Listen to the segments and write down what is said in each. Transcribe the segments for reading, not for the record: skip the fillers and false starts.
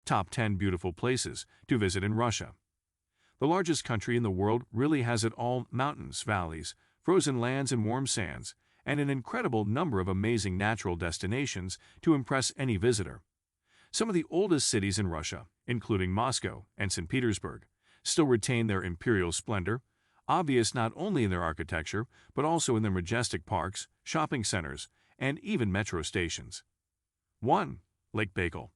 Top 10 beautiful places to visit in Russia. The largest country in the world really has it all: mountains, valleys, frozen lands and warm sands, and an incredible number of amazing natural destinations to impress any visitor. Some of the oldest cities in Russia, including Moscow and St. Petersburg, still retain their imperial splendor, obvious not only in their architecture but also in their majestic parks, shopping centers, and even metro stations. 1. Lake Baikal.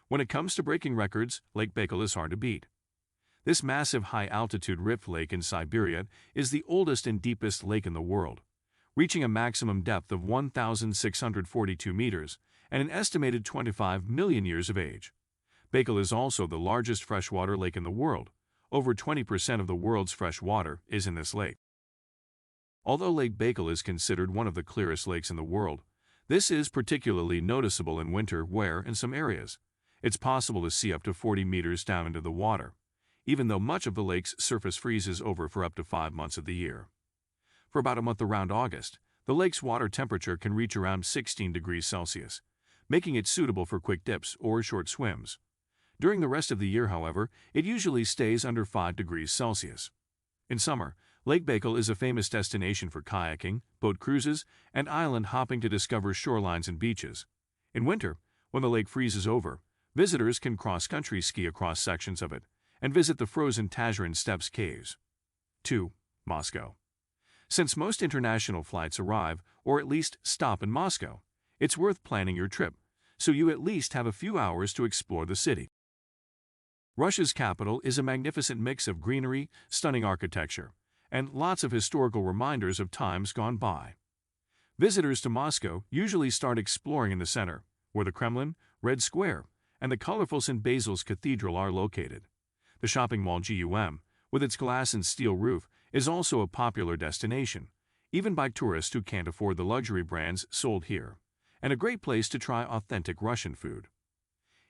When it comes to breaking records, Lake Baikal is hard to beat. This massive high-altitude rift lake in Siberia is the oldest and deepest lake in the world, reaching a maximum depth of 1,642 meters and an estimated 25 million years of age. Baikal is also the largest freshwater lake in the world. Over 20% of the world's fresh water is in this lake. Although Lake Baikal is considered one of the clearest lakes in the world, this is particularly noticeable in winter where, in some areas, it's possible to see up to 40 meters down into the water, even though much of the lake's surface freezes over for up to 5 months of the year. For about a month around August, the lake's water temperature can reach around 16 degrees Celsius, making it suitable for quick dips or short swims. During the rest of the year, however, it usually stays under 5 degrees Celsius. In summer, Lake Baikal is a famous destination for kayaking, boat cruises, and island hopping to discover shorelines and beaches. In winter, when the lake freezes over, visitors can cross-country ski across sections of it and visit the frozen Tazrin Steppes caves. 2. Moscow. Since most international flights arrive, or at least stop in Moscow, it's worth planning your trip, so you at least have a few hours to explore the city. Russia's capital is a magnificent mix of greenery, stunning architecture, and lots of historical reminders of times gone by. Visitors to Moscow usually start exploring in the center, where the Kremlin, Red Square, and the colorful St. Basil's Cathedral are located. The shopping mall GUM, with its glass and steel roof, is also a popular destination, even by tourists who can't afford the luxury brands sold here, and a great place to try authentic Russian food.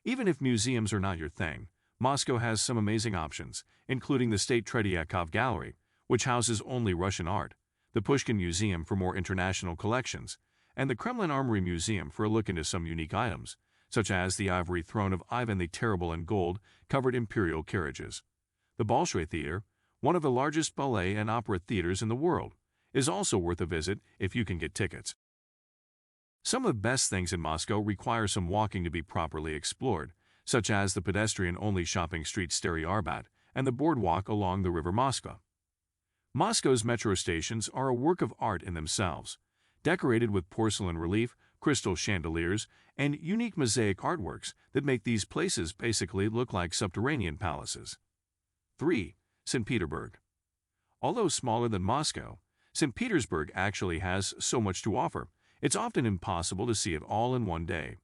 Even if museums are not your thing, Moscow has some amazing options, including the State Tretyakov Gallery, which houses only Russian art, the Pushkin Museum for more international collections, and the Kremlin Armory Museum for a look into some unique items, such as the ivory throne of Ivan the Terrible and gold-covered imperial carriages. The Bolshoi Theater, one of the largest ballet and opera theaters in the world, is also worth a visit if you can get tickets. Some of the best things in Moscow require some walking to be properly explored, such as the pedestrian-only shopping street Stary Arbat and the boardwalk along the River Moskva. Moscow's metro stations are a work of art in themselves, decorated with porcelain relief, crystal chandeliers, and unique mosaic artworks that make these places basically look like subterranean palaces. 3. St. Petersburg. Although smaller than Moscow, St. Petersburg actually has so much to offer, it's often impossible to see it all in one day.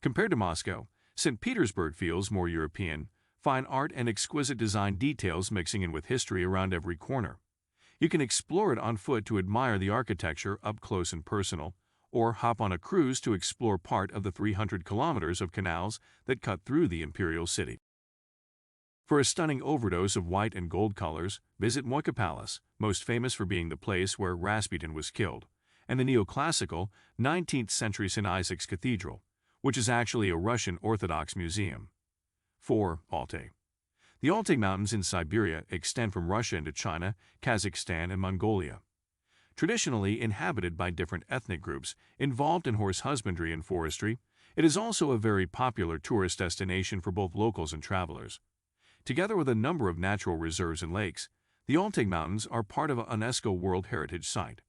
Compared to Moscow, St. Petersburg feels more European, fine art and exquisite design details mixing in with history around every corner. You can explore it on foot to admire the architecture up close and personal, or hop on a cruise to explore part of the 300 kilometers of canals that cut through the imperial city. For a stunning overdose of white and gold colors, visit Moika Palace, most famous for being the place where Rasputin was killed, and the neoclassical 19th century St. Isaac's Cathedral, which is actually a Russian Orthodox museum. 4. Altai. The Altai Mountains in Siberia extend from Russia into China, Kazakhstan, and Mongolia. Traditionally inhabited by different ethnic groups involved in horse husbandry and forestry, it is also a very popular tourist destination for both locals and travelers. Together with a number of natural reserves and lakes, the Altai Mountains are part of a UNESCO World Heritage Site.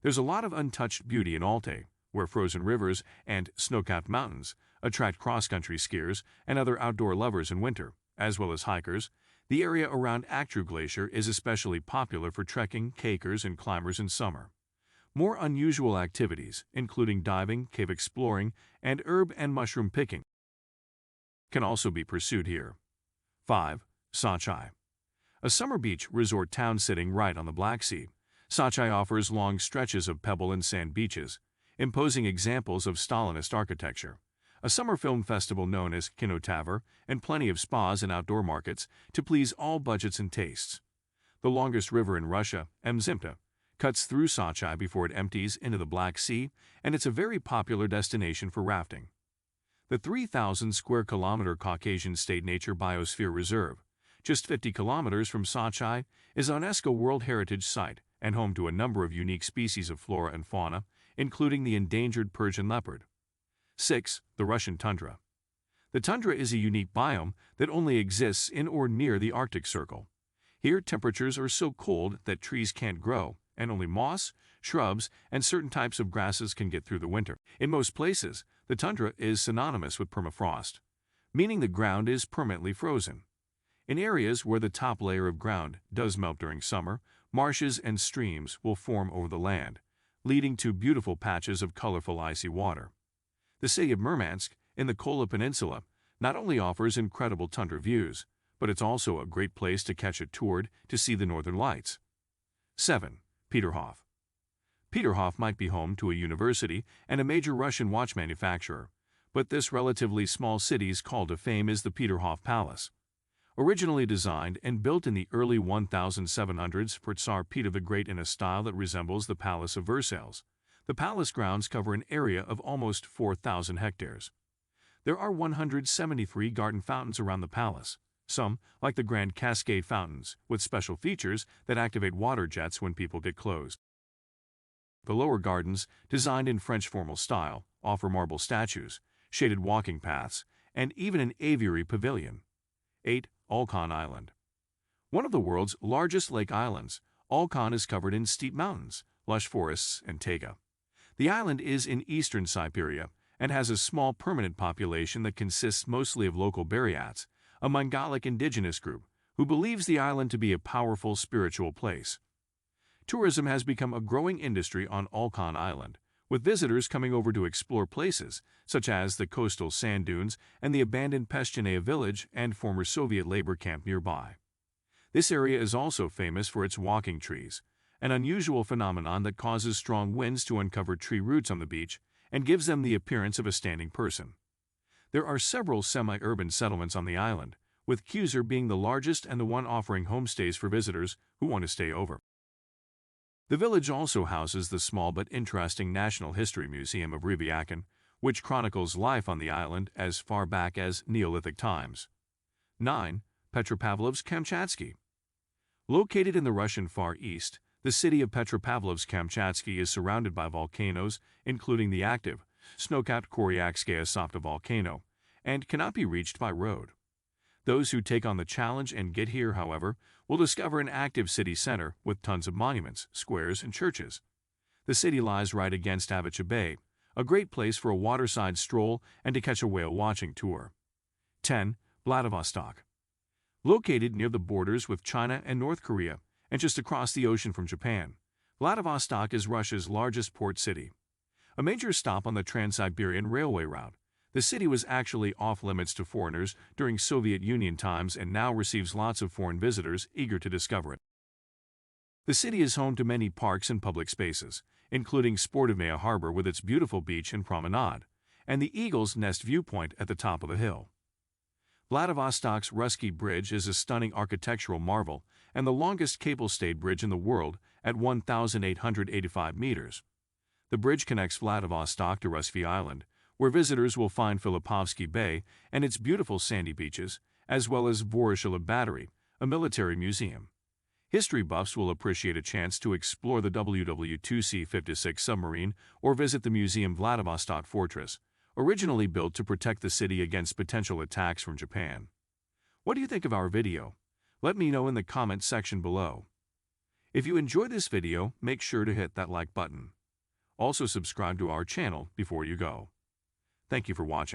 There's a lot of untouched beauty in Altai, where frozen rivers and snow-capped mountains attract cross-country skiers and other outdoor lovers in winter, as well as hikers. The area around Aktru Glacier is especially popular for trekking, hikers, and climbers in summer. More unusual activities, including diving, cave exploring, and herb and mushroom picking, can also be pursued here. 5. Sochi. A summer beach resort town sitting right on the Black Sea, Sochi offers long stretches of pebble and sand beaches, imposing examples of Stalinist architecture, a summer film festival known as Kinotaver, and plenty of spas and outdoor markets to please all budgets and tastes. The longest river in Russia, Mzymta, cuts through Sochi before it empties into the Black Sea, and it's a very popular destination for rafting. The 3,000 square kilometer Caucasian State Nature Biosphere Reserve, just 50 kilometers from Sochi, is a UNESCO World Heritage Site and home to a number of unique species of flora and fauna, including the endangered Persian leopard. 6. The Russian Tundra. The tundra is a unique biome that only exists in or near the Arctic Circle. Here, temperatures are so cold that trees can't grow, and only moss, shrubs, and certain types of grasses can get through the winter. In most places, the tundra is synonymous with permafrost, meaning the ground is permanently frozen. In areas where the top layer of ground does melt during summer, marshes and streams will form over the land, leading to beautiful patches of colorful icy water. The city of Murmansk, in the Kola Peninsula, not only offers incredible tundra views, but it's also a great place to catch a tour to see the northern lights. 7. Peterhof. Peterhof might be home to a university and a major Russian watch manufacturer, but this relatively small city's call to fame is the Peterhof Palace. Originally designed and built in the early 1700s for Tsar Peter the Great in a style that resembles the Palace of Versailles, the palace grounds cover an area of almost 4,000 hectares. There are 173 garden fountains around the palace, some, like the Grand Cascade fountains, with special features that activate water jets when people get close. The lower gardens, designed in French formal style, offer marble statues, shaded walking paths, and even an aviary pavilion. 8. Alcon Island. One of the world's largest lake islands, Alcon is covered in steep mountains, lush forests, and taiga. The island is in eastern Siberia and has a small permanent population that consists mostly of local Buryats, a Mongolic indigenous group who believes the island to be a powerful spiritual place. Tourism has become a growing industry on Alcon Island, with visitors coming over to explore places such as the coastal sand dunes and the abandoned Peshchenaya village and former Soviet labor camp nearby. This area is also famous for its walking trees, an unusual phenomenon that causes strong winds to uncover tree roots on the beach and gives them the appearance of a standing person. There are several semi-urban settlements on the island, with Kusar being the largest and the one offering homestays for visitors who want to stay over. The village also houses the small but interesting National History Museum of Rybyakin, which chronicles life on the island as far back as Neolithic times. 9. Petropavlovs Kamchatsky. Located in the Russian Far East, the city of Petropavlovs Kamchatsky is surrounded by volcanoes, including the active snow-capped Koryakskaya Sopta volcano, and cannot be reached by road. Those who take on the challenge and get here, however, will discover an active city center with tons of monuments, squares, and churches. The city lies right against Avicii Bay, a great place for a waterside stroll and to catch a whale-watching tour. 10. Vladivostok. Located near the borders with China and North Korea, and just across the ocean from Japan, Vladivostok is Russia's largest port city. A major stop on the Trans-Siberian Railway route, the city was actually off-limits to foreigners during Soviet Union times and now receives lots of foreign visitors eager to discover it. The city is home to many parks and public spaces, including Sportivaya Harbor with its beautiful beach and promenade, and the Eagle's Nest viewpoint at the top of the hill. Vladivostok's Rусский Bridge is a stunning architectural marvel and the longest cable-stayed bridge in the world at 1,885 meters. The bridge connects Vladivostok to Rոսsia Island, where visitors will find Filipovsky Bay and its beautiful sandy beaches, as well as Voroshilov Battery, a military museum. History buffs will appreciate a chance to explore the WW2C-56 submarine or visit the Museum Vladivostok Fortress, originally built to protect the city against potential attacks from Japan. What do you think of our video? Let me know in the comments section below. If you enjoyed this video, make sure to hit that like button. Also subscribe to our channel before you go. Thank you for watching.